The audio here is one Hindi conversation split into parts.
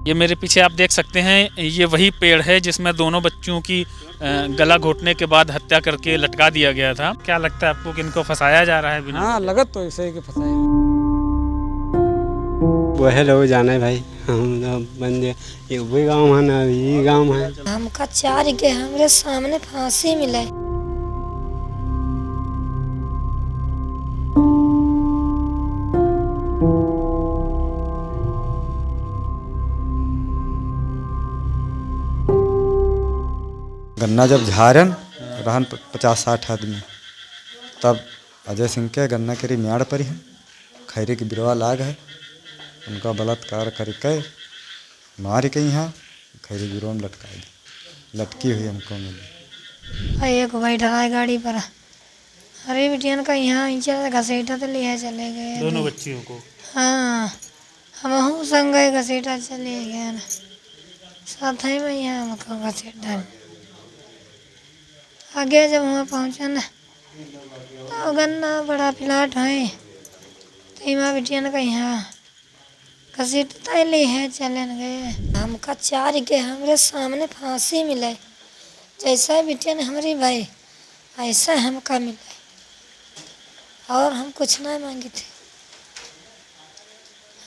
ये मेरे पीछे आप देख सकते हैं, ये वही पेड़ है जिसमें दोनों बच्चों की गला घोटने के बाद हत्या करके लटका दिया गया था। क्या लगता है आपको कि इनको फंसाया जा रहा है बिना? हाँ, लगत तो ऐसे ही कि फंसाएगा। वह लोग जाने भाई, हम बंदे ये वही गाँव है ना, ये गाँव है। हमका 4 के हमरे सामने फांसी मिले। गन्ना जब झारन रहन 50-60 आदमी, तब अजय सिंह के गन्ना केरी म्याड़ पर है, खैरी की बिरवा लाग है, उनका बलात्कार करके मार के यहाँ खैरी बिरवा में लटका दी। लटकी हुई हमको मिली। एक बैठा है गाड़ी पर, अरे बिटियन का यहाँ नीचे घसीटा तो लिया चले गए दोनों बच्चियों को। हाँ, हम संग गए, घसीटा चले गए ना साथ ही में। यहाँ हमको घसीटा आगे जब वहाँ पहुँचा ना तो गन्ना बड़ा प्लाट है, तो इमा बिटियन का यहाँ घसीटता ले है चले गए। हमका 4 के हमरे सामने फांसी मिले, जैसा बिटियन हमारी भाई ऐसा हमका मिले, और हम कुछ नहीं मांगी थी,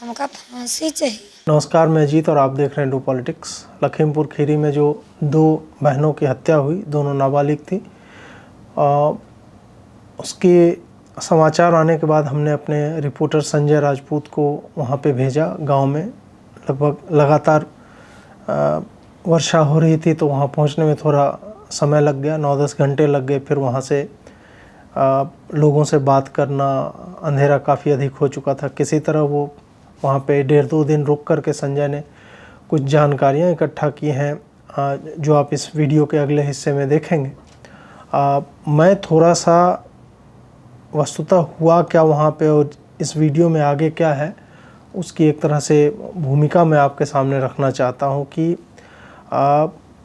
हमका फांसी चाहिए। नमस्कार, मैं अजीत और आप देख रहे हैं डू पॉलिटिक्स। लखीमपुर खीरी में जो 2 बहनों की हत्या हुई, दोनों नाबालिग थी, उसके समाचार आने के बाद हमने अपने रिपोर्टर संजय राजपूत को वहाँ पे भेजा। गांव में लगभग लगातार वर्षा हो रही थी, तो वहाँ पहुँचने में थोड़ा समय लग गया, 9-10 घंटे लग गए। फिर वहाँ से लोगों से बात करना, अंधेरा काफ़ी अधिक हो चुका था। किसी तरह वो वहाँ पे 1.5-2 दिन रुक कर के संजय ने कुछ जानकारियाँ इकट्ठा की हैं, जो आप इस वीडियो के अगले हिस्से में देखेंगे। मैं थोड़ा सा वस्तुतः हुआ क्या वहाँ पे और इस वीडियो में आगे क्या है, उसकी एक तरह से भूमिका मैं आपके सामने रखना चाहता हूँ कि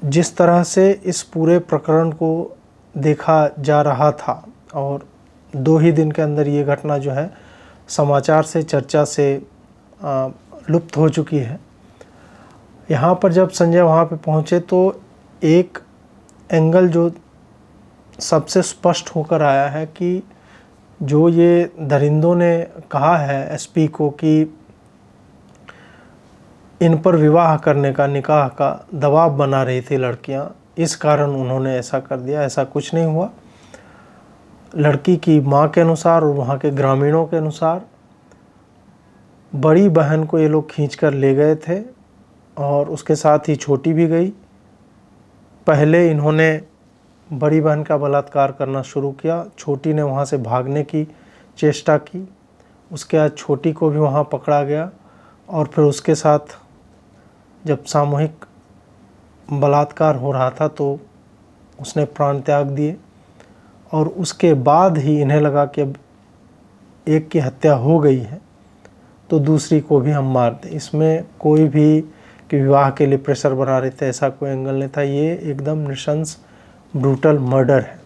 जिस तरह से इस पूरे प्रकरण को देखा जा रहा था और 2 ही दिन के अंदर ये घटना जो है समाचार से, चर्चा से लुप्त हो चुकी है। यहाँ पर जब संजय वहाँ पे पहुँचे तो एक एंगल जो सबसे स्पष्ट होकर आया है कि जो ये दरिंदों ने कहा है एसपी को कि इन पर विवाह करने का, निकाह का दबाव बना रही थी लड़कियां, इस कारण उन्होंने ऐसा कर दिया। ऐसा कुछ नहीं हुआ। लड़की की मां के अनुसार और वहाँ के ग्रामीणों के अनुसार बड़ी बहन को ये लोग खींच कर ले गए थे और उसके साथ ही छोटी भी गई। पहले इन्होंने बड़ी बहन का बलात्कार करना शुरू किया, छोटी ने वहाँ से भागने की चेष्टा की, उसके बाद छोटी को भी वहाँ पकड़ा गया और फिर उसके साथ जब सामूहिक बलात्कार हो रहा था तो उसने प्राण त्याग दिए। और उसके बाद ही इन्हें लगा कि अब एक की हत्या हो गई है तो दूसरी को भी हम मार दें। इसमें कोई भी कि विवाह के लिए प्रेशर बना रहे थे, ऐसा कोई एंगल नहीं था। ये एकदम नृशंस ब्रूटल मर्डर है।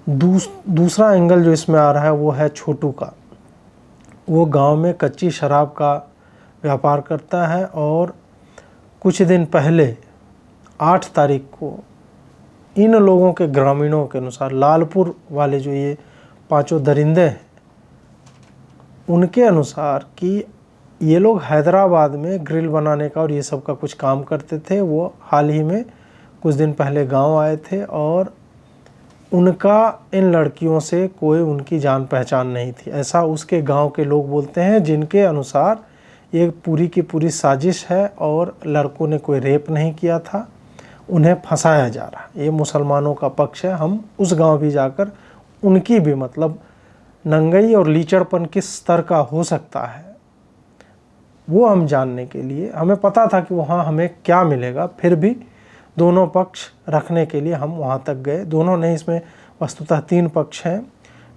दूसरा एंगल जो इसमें आ रहा है वो है छोटू का। वो गांव में कच्ची शराब का व्यापार करता है और कुछ दिन पहले 8 तारीख को इन लोगों के, ग्रामीणों के अनुसार, लालपुर वाले जो ये 5 दरिंदे हैं, उनके अनुसार कि ये लोग हैदराबाद में ग्रिल बनाने का और ये सब का कुछ काम करते थे। वो हाल ही में कुछ दिन पहले गांव आए थे और उनका इन लड़कियों से कोई उनकी जान पहचान नहीं थी, ऐसा उसके गांव के लोग बोलते हैं, जिनके अनुसार ये पूरी की पूरी साजिश है और लड़कों ने कोई रेप नहीं किया था, उन्हें फंसाया जा रहा है। ये मुसलमानों का पक्ष है। हम उस गांव भी जाकर उनकी भी, मतलब नंगई और लीचड़पन किस स्तर का हो सकता है वो हम जानने के लिए, हमें पता था कि वहाँ हमें क्या मिलेगा, फिर भी दोनों पक्ष रखने के लिए हम वहाँ तक गए। दोनों नहीं, इसमें वस्तुतः 3 पक्ष हैं।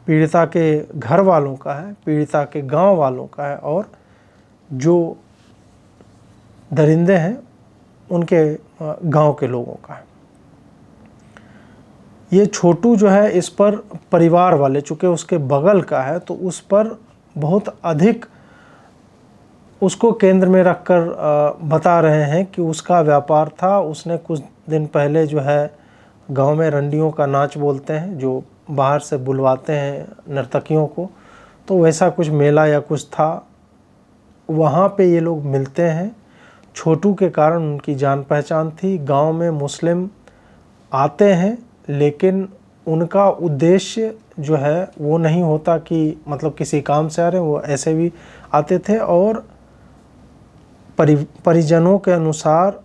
पीड़िता के घर वालों का है, पीड़िता के गांव वालों का है और जो दरिंदे हैं उनके गांव के लोगों का है। ये छोटू जो है, इस पर परिवार वाले, चूँकि उसके बगल का है तो उस पर बहुत अधिक उसको केंद्र में रखकर बता रहे हैं कि उसका व्यापार था। उसने कुछ दिन पहले जो है गांव में रंडियों का नाच बोलते हैं, जो बाहर से बुलवाते हैं नर्तकियों को, तो वैसा कुछ मेला या कुछ था, वहाँ पे ये लोग मिलते हैं। छोटू के कारण उनकी जान पहचान थी। गांव में मुस्लिम आते हैं, लेकिन उनका उद्देश्य जो है वो नहीं होता कि मतलब किसी काम से आ रहे हैं, वो ऐसे भी आते थे। और परिजनों के अनुसार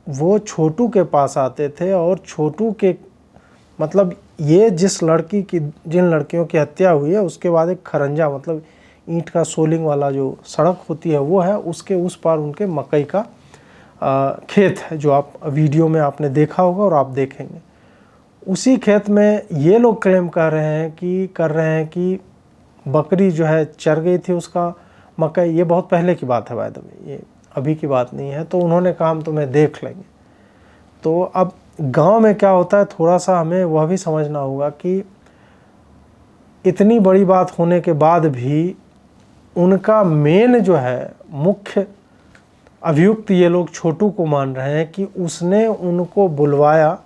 वो छोटू के पास आते थे और छोटू के मतलब ये जिन लड़कियों की हत्या हुई है उसके बाद एक खरंजा मतलब ईंट का सोलिंग वाला जो सड़क होती है वो है, उसके उस पार उनके मकई का खेत है, जो आप वीडियो में आपने देखा होगा और आप देखेंगे। उसी खेत में ये लोग क्लेम कर रहे हैं कि बकरी जो है चर गई थी उसका मकई। ये बहुत पहले की बात है बाय द वे, ये अभी की बात नहीं है। तो उन्होंने कहा हम तुम्हें देख लेंगे। तो अब गांव में क्या होता है, थोड़ा सा हमें वह भी समझना होगा कि इतनी बड़ी बात होने के बाद भी उनका मेन जो है मुख्य अभियुक्त ये लोग छोटू को मान रहे हैं कि उसने उनको बुलवाया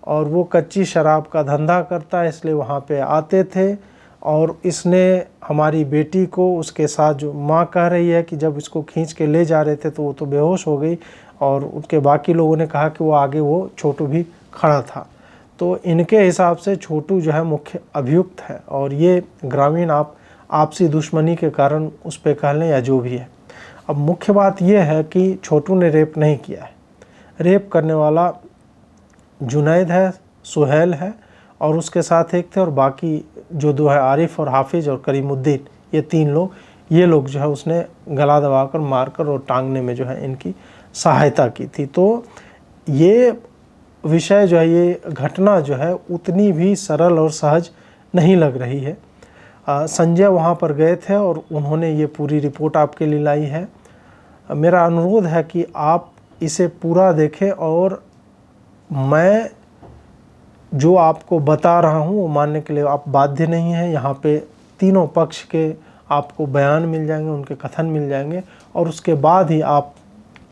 और वो कच्ची शराब का धंधा करता है इसलिए वहाँ पे आते थे। और इसने हमारी बेटी को उसके साथ, जो माँ कह रही है कि जब इसको खींच के ले जा रहे थे तो वो तो बेहोश हो गई और उसके बाकी लोगों ने कहा कि वो आगे वो छोटू भी खड़ा था। तो इनके हिसाब से छोटू जो है मुख्य अभियुक्त है और ये ग्रामीण आपसी दुश्मनी के कारण उस पर कह लें या जो भी है। अब मुख्य बात यह है कि छोटू ने रेप नहीं किया है। रेप करने वाला जुनैद है, सुहेल है और उसके साथ एक थे, और बाकी जो दो है आरिफ और हाफिज़ और करीमुद्दीन, ये तीन लोग, ये लोग जो है उसने गला दबाकर मारकर और टांगने में जो है इनकी सहायता की थी। तो ये विषय जो है, ये घटना जो है उतनी भी सरल और सहज नहीं लग रही है। संजय वहाँ पर गए थे और उन्होंने ये पूरी रिपोर्ट आपके लिए लाई है। मेरा अनुरोध है कि आप इसे पूरा देखें और मैं जो आपको बता रहा हूँ वो मानने के लिए आप बाध्य नहीं हैं। यहाँ पे तीनों पक्ष के आपको बयान मिल जाएंगे, उनके कथन मिल जाएंगे और उसके बाद ही आप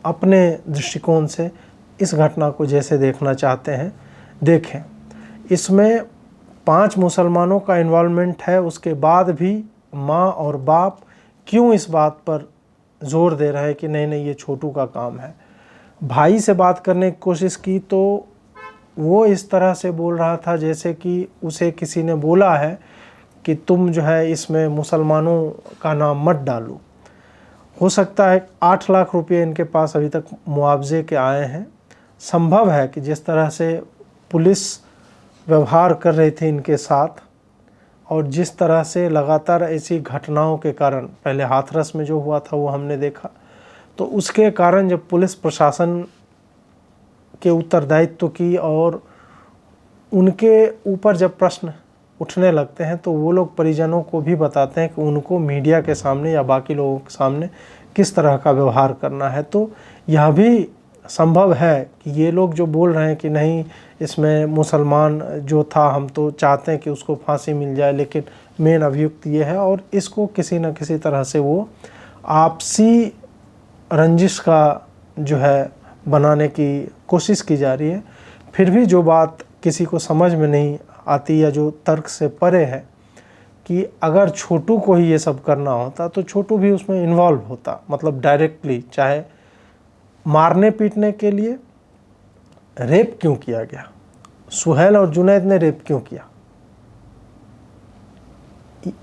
अपने दृष्टिकोण से इस घटना को जैसे देखना चाहते हैं देखें। इसमें 5 मुसलमानों का इन्वॉल्वमेंट है, उसके बाद भी माँ और बाप क्यों इस बात पर ज़ोर दे रहे हैं कि नहीं नहीं ये छोटू का काम है। भाई से बात करने की कोशिश की तो वो इस तरह से बोल रहा था जैसे कि उसे किसी ने बोला है कि तुम जो है इसमें मुसलमानों का नाम मत डालो। हो सकता है 8 लाख रुपये इनके पास अभी तक मुआवजे के आए हैं। संभव है कि जिस तरह से पुलिस व्यवहार कर रही थी इनके साथ और जिस तरह से लगातार ऐसी घटनाओं के कारण, पहले हाथरस में जो हुआ था वो हमने देखा, तो उसके कारण जब पुलिस प्रशासन के उत्तरदायित्व की और उनके ऊपर जब प्रश्न उठने लगते हैं तो वो लोग परिजनों को भी बताते हैं कि उनको मीडिया के सामने या बाकी लोगों के सामने किस तरह का व्यवहार करना है। तो यह भी संभव है कि ये लोग जो बोल रहे हैं कि नहीं इसमें मुसलमान जो था हम तो चाहते हैं कि उसको फांसी मिल जाए, लेकिन मेन अभियुक्त ये है और इसको किसी न किसी तरह से वो आपसी रंजिश का जो है बनाने की कोशिश की जा रही है। फिर भी जो बात किसी को समझ में नहीं आती या जो तर्क से परे है कि अगर छोटू को ही ये सब करना होता तो छोटू भी उसमें इन्वॉल्व होता, मतलब डायरेक्टली, चाहे मारने पीटने के लिए। रेप क्यों किया गया? सुहेल और जुनैद ने रेप क्यों किया?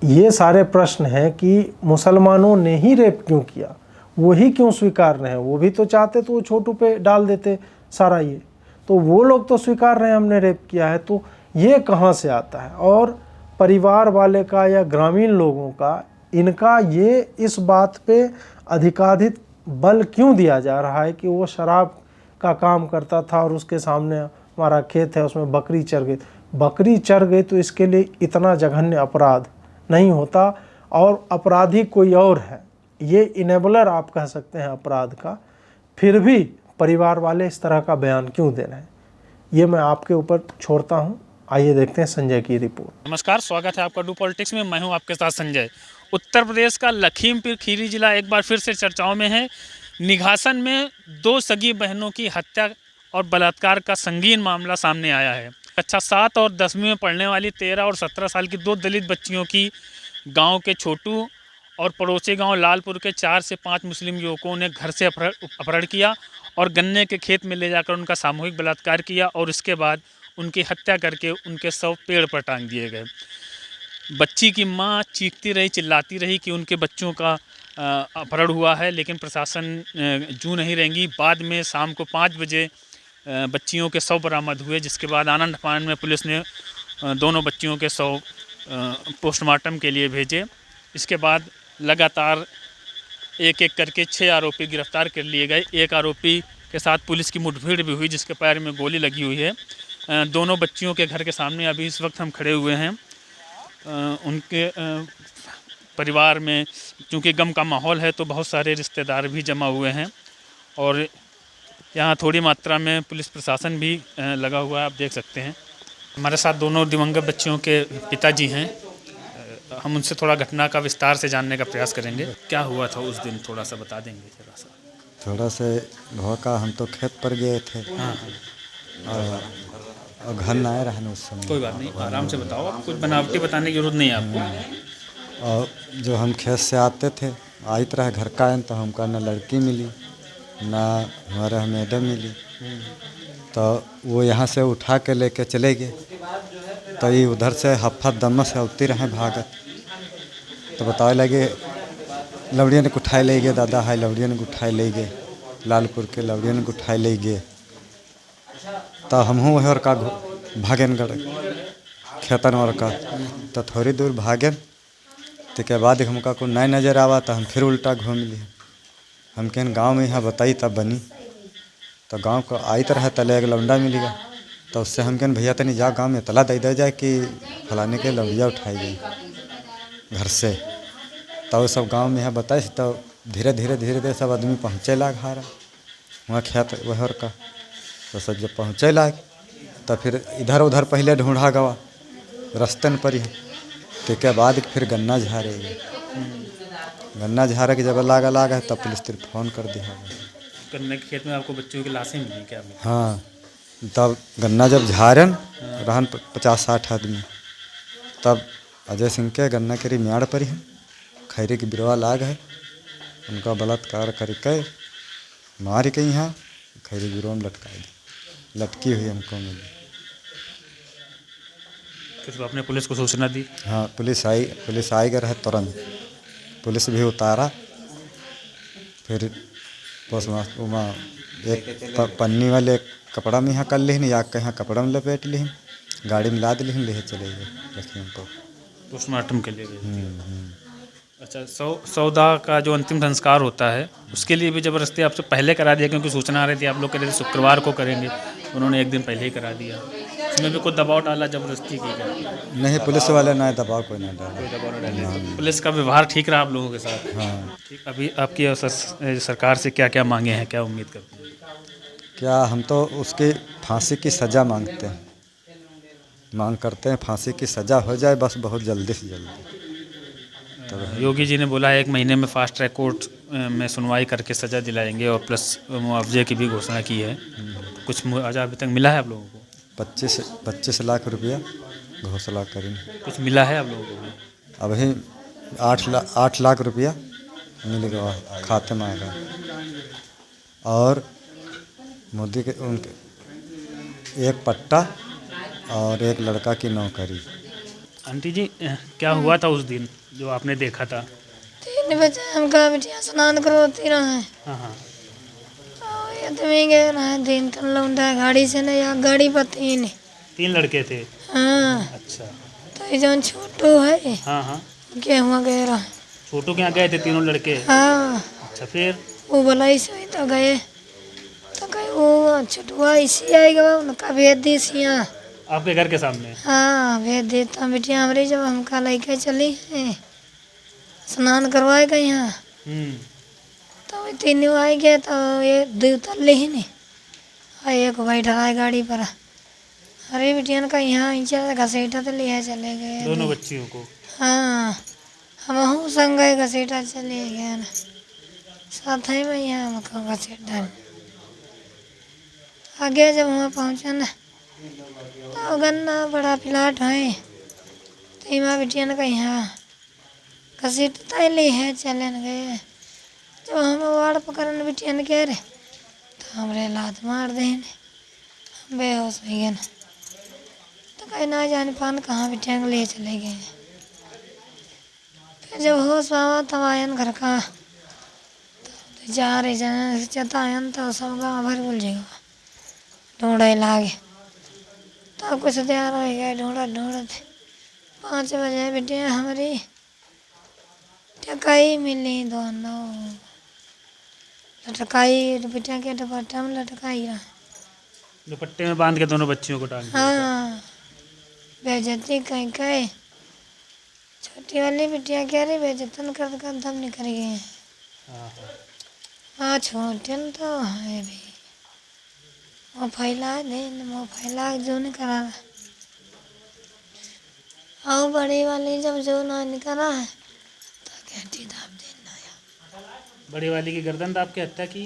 ये सारे प्रश्न हैं कि मुसलमानों ने ही रेप क्यों किया, वो ही क्यों स्वीकार रहे हैं। वो भी तो चाहते तो वो छोटू पे डाल देते सारा ये, तो वो लोग तो स्वीकार रहे हैं हमने रेप किया है। तो ये कहाँ से आता है? और परिवार वाले का या ग्रामीण लोगों का, इनका ये इस बात पे अधिकाधिक बल क्यों दिया जा रहा है कि वो शराब का काम करता था और उसके सामने हमारा खेत है उसमें बकरी चर गई। बकरी चर गई तो इसके लिए इतना जघन्य अपराध नहीं होता और अपराधी कोई और है, ये इनेबलर आप कह सकते हैं अपराध का। फिर भी परिवार वाले इस तरह का बयान क्यों दे रहे हैं, ये मैं आपके ऊपर छोड़ता हूँ। आइए देखते हैं संजय की रिपोर्ट। नमस्कार, स्वागत है आपका डू पॉलिटिक्स में। मैं हूं आपके साथ संजय। उत्तर प्रदेश का लखीमपुर खीरी जिला एक बार फिर से चर्चाओं में है। निघासन में 2 सगी बहनों की हत्या और बलात्कार का संगीन मामला सामने आया है। कक्षा 7 और 10वीं में पढ़ने वाली 13 और 17 साल की 2 दलित बच्चियों की गांव के छोटू और पड़ोसी गांव लालपुर के 4 से 5 मुस्लिम युवकों ने घर से अपहरण किया और गन्ने के खेत में ले जाकर उनका सामूहिक बलात्कार किया और उसके बाद उनकी हत्या करके उनके शव पेड़ पर टांग दिए गए। बच्ची की मां चीखती रही, चिल्लाती रही कि उनके बच्चों का अपहरण हुआ है, लेकिन प्रशासन जू नहीं रहेंगी। बाद में शाम को 5 बजे बच्चियों के शव बरामद हुए, जिसके बाद आनंद फानन में पुलिस ने दोनों बच्चियों के शव पोस्टमार्टम के लिए भेजे। इसके बाद लगातार एक एक करके 6 आरोपी गिरफ्तार कर लिए गए। एक आरोपी के साथ पुलिस की मुठभेड़ भी हुई, जिसके पैर में गोली लगी हुई है। दोनों बच्चियों के घर के सामने अभी इस वक्त हम खड़े हुए हैं। उनके परिवार में चूँकि गम का माहौल है तो बहुत सारे रिश्तेदार भी जमा हुए हैं और यहाँ थोड़ी मात्रा में पुलिस प्रशासन भी लगा हुआ है, आप देख सकते हैं। हमारे साथ दोनों दिवंगत बच्चियों के पिताजी हैं। हम उनसे थोड़ा घटना का विस्तार से जानने का प्रयास करेंगे। क्या हुआ था उस दिन, थोड़ा सा बता देंगे जरा सा? थोड़ा से भौका, हम तो खेत पर गए थे। हाँ और घर ना आए रहने उस समय। कोई बात नहीं, आराम से बताओ, आप कुछ बनावटी बताने की जरूरत नहीं है आपको। और जो हम खेत से आते थे, आई तरह घर का आए तो हमका ना लड़की मिली ना हमारा मैडम मिली। तो वो यहाँ से उठा के लेके चले गए। तो ये उधर से हफ्फा दम्मा से उतरी रहे भागत। तो बताए लगे लवड़िया ने उठाए ले गए, दादा हाय लवड़िया ने उठाए ले गए, लालपुर के लवड़िया ने उठाए ले गए। तो हम वही और का भागन गड़ खेतन और का। तो थोड़ी दूर भागन तो बाद हमका को नहीं नज़र आवा तो हम फिर उल्टा घूम ली। हम कहन गाँव में यहाँ बताई तब बनी। तो गांव को आई तरह तले एक लौंडा मिलेगा। तो उससे हम कहन भैया तनी जा गांव में तला दे जाए कि फलाने के लौड़िया उठाई गई घर से। तो वो सब गांव में यहाँ बताए। तो धीरे धीरे सब आदमी पहुँचे लाग हारा वहाँ खेत वहर का। तो सब जब पहुँचे लाग तो फिर इधर उधर पहले ढूंढा गवा रस्तन पर ही। तो के बाद फिर गन्ना झारे गन्ना झारे के जब लागा है तब पुलिस फिर फ़ोन कर दिया। गन्ने के खेत में आपको बच्चों की लाशें मिली क्या? हाँ, तब गन्ना जब झारन रहन 50-60 आदमी, तब अजय सिंह के गन्ना केरी म्याड़ पर ही खैरी की बिरवा लाग है। उनका बलात्कार करके मार के यहाँ खैरी बिरवा में लटका दी। लटकी हुई हमको मिली। फिर आपने पुलिस को सूचना दी? हाँ, पुलिस आई गए रहे तुरंत। पुलिस भी उतारा। फिर एक पन्नी वाले कपड़ा में यहाँ कर ली या कहीं कपड़ा में लपेट ली, गाड़ी में लाद ली, ले चले गए लखीमपुर पोस्टमार्टम के लिए गए। अच्छा, सौदा का जो अंतिम संस्कार होता है उसके लिए भी ज़बरदस्ती आपसे पहले करा दिया, क्योंकि सूचना आ रही थी आप लोग कह रहे थे शुक्रवार को करेंगे, उन्होंने एक दिन पहले ही करा दिया। उसमें भी कोई दबाव डाला, ज़बरदस्ती की गई? नहीं, पुलिस वाले ना दबाव कोई नहीं डाला। कोई दबाव नहीं डाले। तो पुलिस का व्यवहार ठीक रहा आप लोगों के साथ? हाँ ठीक। अभी आपकी सरकार से क्या क्या मांगे हैं, क्या उम्मीद करते हैं? क्या हम तो उसकी फांसी की सज़ा मांगते हैं, मांग करते हैं फांसी की सज़ा हो जाए बस, बहुत जल्दी से जल्दी। योगी जी ने बोला है 1 महीने में फास्ट ट्रैक कोर्ट में सुनवाई करके सज़ा दिलाएंगे और प्लस मुआवजे की भी घोषणा की है। कुछ मुआवजा अभी तक मिला है आप लोगों को? 25 लाख रुपया घोषणा करें। कुछ मिला है आप लोगों को भी? अभी 8 लाख रुपया मिल गया खाते में आएगा। और मोदी के उनके एक पट्टा और एक लड़का की नौकरी। आंटी जी, क्या हुआ था उस दिन जो आपने देखा था? 3 बजे हमका बिटिया स्नान करवाती रहे। हाँ। आदमी गए रहे 3 लौंडा गाड़ी से नहीं, या गाड़ी पर 3 लड़के थे? हाँ। अच्छा। तो जो छोटू है हाँ। उनके हुआ गए रहे। छोटू के यहाँ गए थे तीनों लड़के? हाँ। अच्छा, फिर वो बोला इसे तो गए वो छोटुआ इसी आएगा, उनका भेज दी सिया आपके घर के सामने? हाँ, भेज देता बिटिया हमारी। जब हमका लेके चली है स्नान करवाएगा यहाँ, तो 3 आए गए। तो ये 2 उतर ही नहीं और एक बैठा है गाड़ी पर। अरे बिटिया का यहाँ घसीटा तो लिया चले गए दोनों बच्चियों को? हाँ, हम संगे घसीटा चले गए ना साथ ही में यहाँ हमको घसीटा आगे जब वहाँ पहुँचा ना तो गन्ना बड़ा प्लाट है तो माँ बिटिया का यहाँ घसीटता ले है चले गए जब हम वाड़ पकड़ने बिटिया कह रहे तो हमरे लात मार देने हम बेहोश हो गए ना तो कहीं ना जाने पान कहाँ बिटिया को ले चले गए फिर जब होश आवा तब आयन घर का तो जा रहे जाने चतायन तो सब गाँव भर बोल जाएगा ढूंढे लागे तो कुछ देर हो गया ढूंढते 5 बजे बिटिया हमारी टकाई मिली दोनों लटकाई बिटिया के दुपट्टा में लटकाई रहा दुपट्टे में बांध के दोनों बच्चियों को टांग दिया। हाँ बेइज्जती कहीं कहीं छोटी वाली बिटिया कह रही बेइज्जतन कर दम निकल गए हाँ, हाँ छोटे न तो है भी वो फैला दे वो फैला जो नहीं करा और बड़ी वाली जब जो ना निकला है तो कहती दाब देना बड़ी वाली की गर्दन दाब के हत्या की,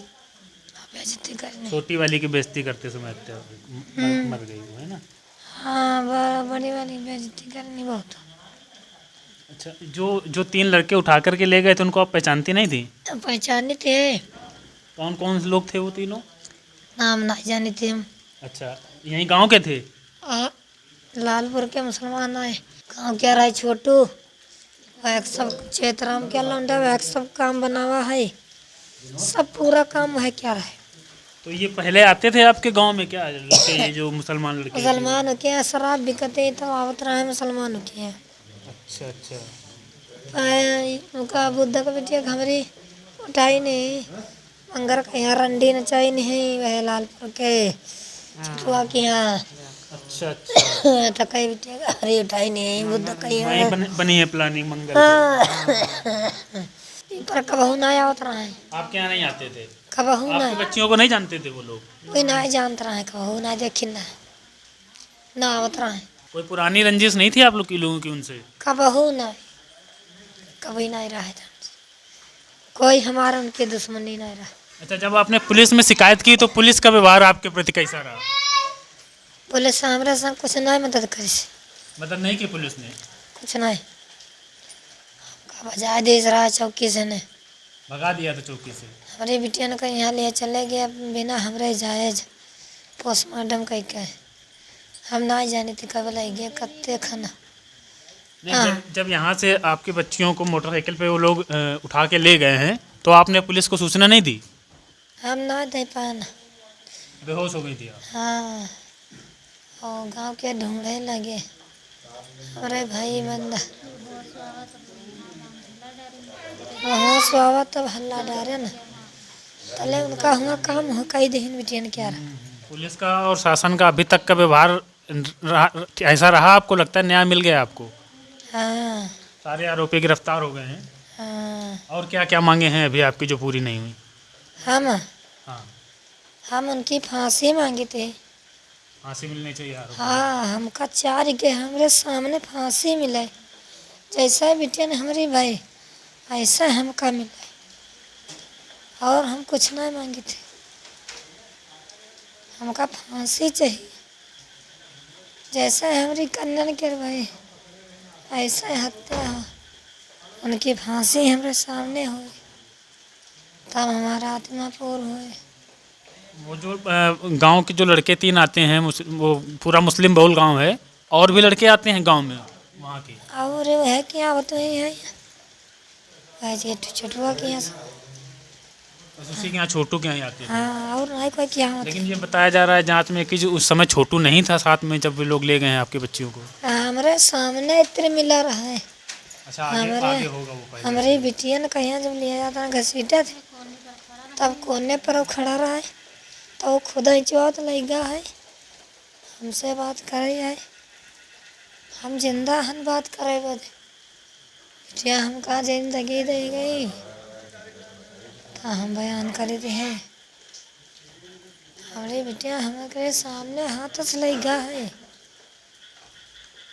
बेइज्जती करनी छोटी वाली की बेइज्जती करते समय हत्या मर गई वो, है ना। हाँ बड़ी वाली बेइज्जती करनी बहुत अच्छा, जो 3 लड़के उठा करके ले गए थे उनको आप पहचानती नहीं थी? पहचाने थे कौन कौन लोग थे वो तीनों? नाम नहीं जाने थे हम अच्छा, यहीं गांव के थे? लालपुर के मुसलमान आए गाँव क्या रहा है छोटू वह सब चेतराम क्या लौंडा वह सब काम बना हुआ है सब पूरा काम है क्या रहा है तो ये पहले आते थे आपके गांव में क्या लड़के, ये जो मुसलमान लड़के थे? मुसलमान के यहाँ शराब बिकते तो आवत रहा है मुसलमान के यहाँ। अच्छा अच्छा, उनका बुद्ध का बिटिया हमारी उठाई नहीं अंगर के यहाँ रंडी नचाई नहीं वह लालपुर के छुआ के यहाँ अच्छा अच्छा, टकाई बिटिया का हरी उठाई नहीं बुद्ध का यहाँ वहीं बनी है प्लानिंग मंगल को। हाँ पर कबहू ना आवत रहा है आपके यहाँ नहीं आते थे? कबहू ना आपके बच्चियों को नहीं जानते थे वो लोग? कोई ना जानता रहा है कबहू ना देखी ना आवत रहा है कोई पुरानी रंजिश नहीं थी आप लोग की लोगों की उनसे? कबहू ना कभी नहीं रहा है कोई हमारा उनके दुश्मनी नहीं रहा। अच्छा, जब आपने पुलिस में शिकायत की तो पुलिस का व्यवहार आपके प्रति कैसा रहा? पुलिस हमारे संग कुछ नहीं मदद करी मदद नहीं की पुलिस ने? कुछ नहीं बजा दे रहा है चौकी से ने भगा दिया था चौकी से? हमारी बिटिया ने कहीं यहाँ ले चले गए बिना हमरे जायज पोस्टमार्टम कह के हम ना जाने थे कब लग गया कत्ते खाना। नहीं, जब यहाँ से आपकी बच्चियों को मोटरसाइकिल पे वो लोग उठा के ले गए हैं तो आपने पुलिस को सूचना नहीं दी? हम ना दे पाना बेहोश हो गई थी आप? हाँ और गांव के ढूंढे लगे अरे भाई बंदा वहाँ स्वावा तब हल्ला डारे ना तले उनका हुआ काम हो कई दिन बिटिया ने क्या रहा। पुलिस का और शासन का अभी तक का व्यवहार ऐसा रहा? आपको लगता है न्याय मिल गया आपको? हाँ सारे आरोपी गिरफ्तार हो गए हैं? हाँ और क्या क्या मांगे हैं अभी आपकी जो पूरी नहीं हुई? हाँ हम उनकी फांसी मांगे थे। फांसी मिलनी चाहिए आरोपी? हाँ हमका 4 के हमारे सामने फांसी मिले जैसा बिटिया ने हमारी भाई ऐसा हमका मिला और हम कुछ नहीं मांगे थे हमका फांसी चाहिए जैसा हमारी कन्या के भाई ऐसा हत्या हो उनकी फांसी हमारे सामने हुई तब हमारा आत्मा पूर्ण हुए। वो जो गांव के जो लड़के 3 आते हैं वो पूरा मुस्लिम बहुल गांव है, और भी लड़के आते हैं गांव में वहाँ के? और वो है क्या वो तो ही है वैसे छोटुआ के यहाँ बस उसी के यहाँ छोटू के यहाँ आते हैं? हाँ और नहीं कोई क्या होता लेकिन ये बताया जा रहा है जांच में कि जो उस समय छोटू नहीं था साथ में जब वे लोग ले गए हैं आपके बच्चियों को? हमारे सामने इतने मिला रहा है। अच्छा, आगे होगा वो पहले? हमारी बिटिया ने कहीं जब लिया जाता है घसीटा थे तब कोने पर वो खड़ा रहा है तो वो खुदा ही चौथ लगा है हमसे बात करे है हम जिंदा हन बात करे बदे बिटिया हमका जिंदगी दे गई तो हम बयान करे थे हैं हमारी बिटिया हमारे सामने हाथ से लगा है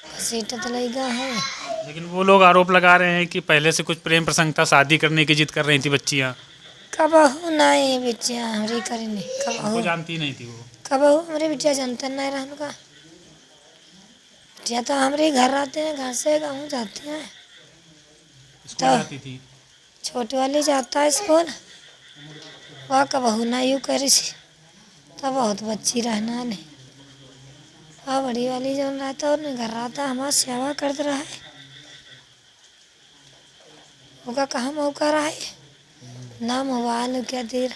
घसीटत लगा है लेकिन वो लोग आरोप लगा रहे हैं कि पहले से कुछ प्रेम प्रसंग था, शादी करने की जिद कर रही थी बच्चियाँ। कबहू नहीं बिटिया हमारी करी नहीं वो कबहू जानती नहीं थी वो। कबहू हमारी बिटिया जानते नहीं रहन का बिटिया तो हमारे घर आते हैं, घर से गाँव जाती हैं। स्कूल जाती थी। छोटी वाली जाता है स्कूल, वह कबहू ना यूँ करी सी तो बहुत बच्ची रहना नहीं। वह बड़ी वाली जो रहता और घर रहता हमारा सेवा करते रहा है, होगा कहाँ मौका रहा है, ना मोबाइल क्या देर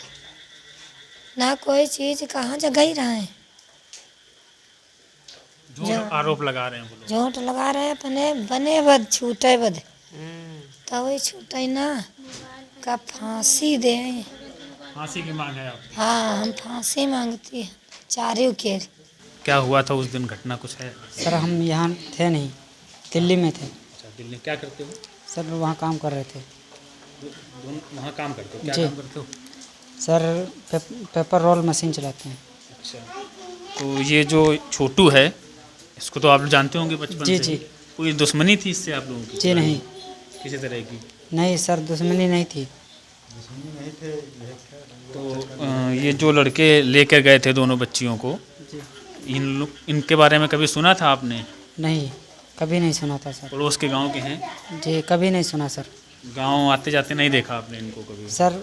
ना कोई चीज़ कहाँ जगह ही रहा है। झूठ आरोप लगा रहे हैं वो लोग। झूठ लगा रहे हैं अपने बने बद छूटे बद तो वही छूटे ना का फांसी दे। फांसी की मांग है आपकी। हाँ हम फांसी मांगती हैं चारों के। क्या हुआ था उस दिन, घटना कुछ है? सर हम यहाँ थे नहीं, दिल्ली में थे। अच्छा, दिल्ली क्या करते हो? सर वहाँ काम कर रहे थे। वहाँ काम करते हो? क्या जी। काम करते हो? सर पेपर रोल मशीन चलाते हैं। अच्छा, तो ये जो छोटू है इसको तो आप लोग जानते होंगे बचपन जी, से? जी। कोई दुश्मनी थी इससे आप लोगों की? जी नहीं, किसी तरह की? नहीं सर दुश्मनी नहीं थी। तो ये जो लड़के लेकर गए थे दोनों बच्चियों को, इनके बारे में कभी सुना था आपने? नहीं, कभी नहीं सुना था सर। पड़ोस के गांव के हैं? जी कभी नहीं सुना सर। गांव आते जाते नहीं देखा आपने इनको कभी? सर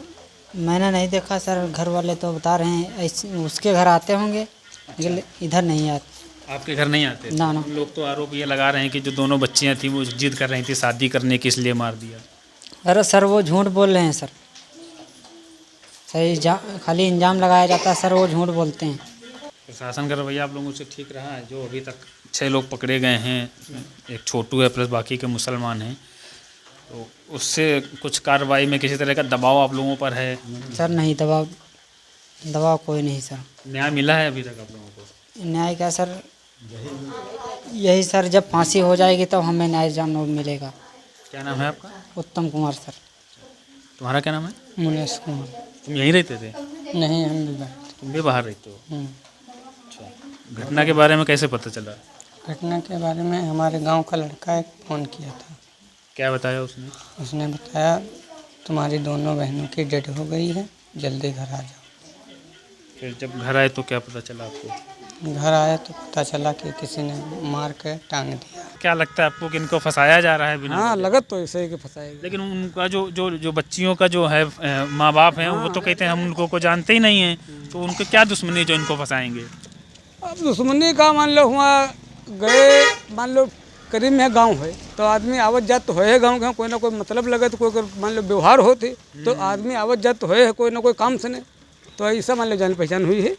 मैंने नहीं देखा सर, घर वाले तो बता रहे हैं ऐसे उसके घर आते होंगे, लेकिन इधर नहीं आते। आपके घर नहीं आते? ना ना। उन लोग तो आरोप ये लगा रहे हैं कि जो दोनों बच्चियां थी वो जिद कर रही थी शादी करने की, इसलिए मार दिया। अरे सर वो झूठ बोल रहे हैं सर, सही खाली इल्ज़ाम लगाया जाता है सर, वो झूठ बोलते हैं। प्रशासन का रवैया आप लोगों से ठीक रहा है? जो अभी तक 6 लोग पकड़े गए हैं, एक छोटू है प्लस बाकी के मुसलमान हैं, तो उससे कुछ कार्रवाई में किसी तरह का दबाव आप लोगों पर है? सर नहीं, दबाव कोई नहीं सर। न्याय मिला है अभी तक आप लोगों को? न्याय क्या सर, यही सर जब फांसी हो जाएगी तब हमें न्याय जानने मिलेगा। क्या नाम है आपका? उत्तम कुमार सर। तुम्हारा क्या नाम है? मुनेश कुमार। तुम यहीं रहते थे? नहीं हम भी बाहर। तुम भी बाहर रहते हो? हम्म। अच्छा, घटना के बारे में कैसे पता चला? घटना के बारे में हमारे गांव का लड़का एक फ़ोन किया था। क्या बताया उसने? उसने बताया तुम्हारी दोनों बहनों की डेथ हो गई है, जल्दी घर आ जाओ। फिर जब घर आए तो क्या पता चला आपको? घर आया तो पता चला कि किसी ने मार के टांग दिया। क्या लगता है आपको कि इनको फंसाया जा रहा है बिना? हाँ लगत तो ऐसे ही कि फंसाएगा। लेकिन उनका जो बच्चियों का जो है माँ बाप हैं वो तो कहते हैं हम उनको को जानते ही नहीं हैं, तो उनको क्या दुश्मनी जो इनको फंसाएंगे? अब दुश्मनी का मान लो हुआ गए, मान लो करीब में गांव है तो आदमी आवत जात तो है गांव के, कोई ना कोई मतलब लगे तो कोई मान लो व्यवहार होती तो आदमी आवत जात तो है कोई ना कोई काम से ने, तो ऐसा मान लो जान पहचान हुई है।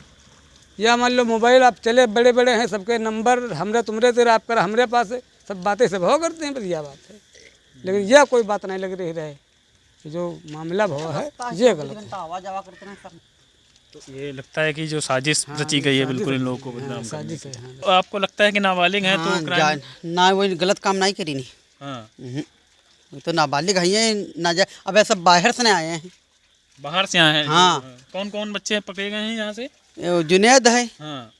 या मान लो मोबाइल आप चले बड़े बड़े हैं, सबके नंबर हमरे तुमरे तेरा आपका हमरे पास है, सब बातें सब हो करते हैं, बस यह बात है। लेकिन यह कोई बात नहीं लग रही रहे, जो मामला भाव है ये गलत है। तो ये लगता है कि जो साजिश रची गई है बिल्कुल इन लोगों को बदनाम करने साजिश की। है, हाँ। तो आपको लगता है कि नाबालिग हैं तो क्राइम? ना वो गलत काम नहीं करी नहीं। हाँ, वो तो नाबालिग है ना जा, अब ऐसा बाहर से नहीं आए हैं। बाहर से आए हैं? हाँ। कौन कौन बच्चे पकड़े गए हैं यहाँ से? ये जुनैद है हाँ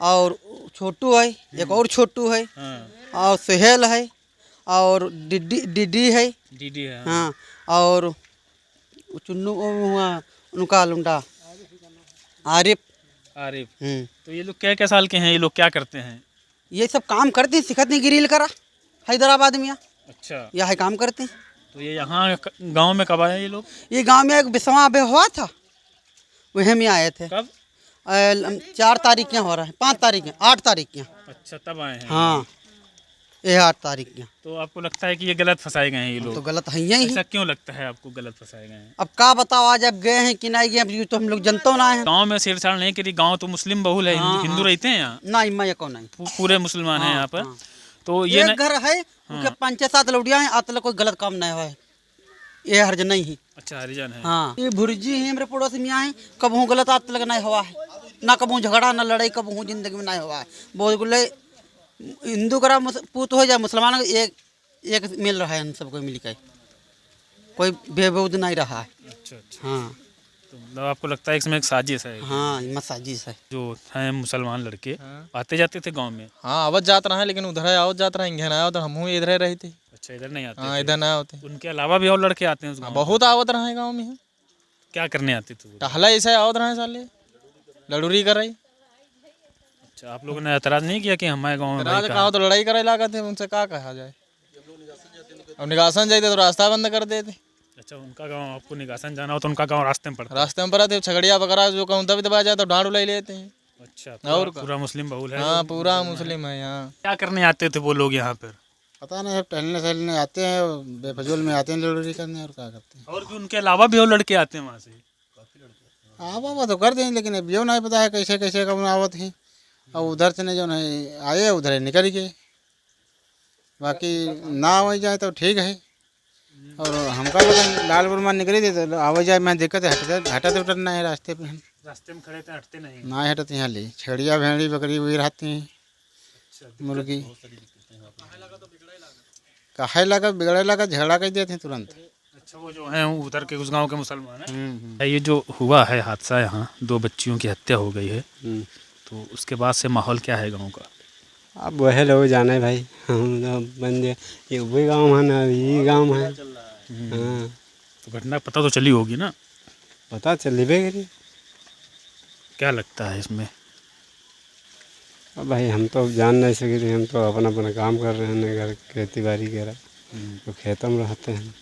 और छोटू है, एक और छोटू है हाँ, और सुहेल है और डिडी है। डीडी है। हाँ और चुन्नू हुआ उनका लुंडा आरिफ। आरिफ। तो ये लोग क्या क्या साल के हैं? ये लोग क्या करते हैं? ये सब काम करते हैं, सिखत नहीं गिरिल करा हैदराबाद में अच्छा, यहाँ काम करते हैं। तो ये यहाँ गांव में कब आए ये लोग? ये गांव में एक बिस्वा अभी हुआ था, वहीं में आए थे। कब? 4 तारीख यहाँ हो रहा है, 5 तारीख यहाँ, 8 तारीख यहाँ। अच्छा, तब आए हैं। हाँ ये 8 तारीख यहाँ। तो आपको लगता है कि ये गलत फंसाए गए हैं ये तो लोग? गलत है यही। ऐसा क्यों लगता है आपको गलत फंसाए गए हैं? अब क्या बताओ, आज अब गए हैं कि नहीं गए, अब ये तो हम लोग जनता ना है। गांव में छेड़छाड़ नहीं करी, गांव तो मुस्लिम बहुल है, हिंदू रहते हैं यहाँ, ना इम्मा या कौन नहीं, पूरे मुसलमान हैं यहाँ पर। हाँ। तो ये एक घर है उनके 5-7 लौड़िया हैं, आज तक कोई गलत काम नहीं हुआ है, ये हर्ज नहीं है। अच्छा, हरिजन है। हाँ ये भुर्जी है हमारे पड़ोस में यहाँ है, कब हूँ गलत आज तक नहीं हुआ है, ना कब हूँ झगड़ा ना लड़ाई कब हूँ जिंदगी में नहीं हुआ है। बहुत गुल्ले हिंदू करा पूत हो जाए मुसलमान एक मिल रहा है, इन सबको मिल के कोई बेबूद नहीं रहा है। अच्छा अच्छा। हाँ तो मतलब आपको लगता है इसमें एक साजिश है? हाँ ये साजिश है। जो हैं मुसलमान लड़के आते जाते थे गांव में? हाँ आवत जात रहा है, लेकिन उधर आवत जात रहा है, ना उधर हम इधर रही थी। अच्छा, इधर नहीं आते हाँ थे? इधर ना होते। उनके अलावा भी और लड़के आते हैं उस गाँव में? बहुत आवत रहा है गाँव में। क्या करने आते थे वो? टहला ऐसा आवत रहा है साले, लड़ूरी कर रही। अच्छा, आप लोगों ने एतराज नहीं किया कि हमारे गाँव में भाई राज कहाँ? कहा तो लड़ाई करे लागत है, उनसे क्या कहा जाए। अब निगासन जाते तो रास्ता बंद कर देते। अच्छा, उनका गांव, आपको निगासन जाना हो तो उनका गांव रास्ते में पड़ता है? रास्ते में पड़ा थे, छगड़िया वगैरह जो कहूँ तभी दबा जाए तो डांड उलाई लेते हैं। अच्छा, और पूरा मुस्लिम बहुल है? हाँ पूरा मुस्लिम है यहाँ। क्या करने आते थे वो लोग यहाँ पर? पता नहीं, टहलने सहलने आते हैं, बेफजूल में आते हैं लड़ाई करने, और क्या करते हैं। और भी उनके अलावा भी और लड़के आते हैं वहाँ से? हाँ बाबा तो कर दें, लेकिन अब यो नहीं पता है कैसे कैसे कब आवत है। और उधर से जो है आए उधर निकल गए, बाकी ना आवे जाए तो ठीक है। और हमका लोग लाल बुरमान निकले थे तो आवे जाए में दिक्कत है, हटते उठना है रास्ते पे। हम रास्ते में खड़े थे, हटते नहीं? ना हटते यहाँ ले छेड़िया भेड़ी बकरी हुई रहती हैं, मुर्गी काहे लगा बिगड़े लगा झगड़ा कर देते हैं तुरंत। अच्छा, वो जो है उधर के उस गांव के मुसलमान हैं? ये जो हुआ है हादसा, यहाँ 2 बच्चियों की हत्या हो गई है, तो उसके बाद से माहौल क्या है गांव का? अब वह लोग जाने भाई, हम लोग बंदे ये वही गाँव है ना, ये गाँव है। हाँ तो घटना पता तो चली होगी ना? पता चलेबे करी। क्या लगता है इसमें? अब भाई हम तो जान नहीं सके थे, हम तो अपना अपना काम कर रहे हैं, घर खेती बाड़ी करा तो खेतों में रहते हैं।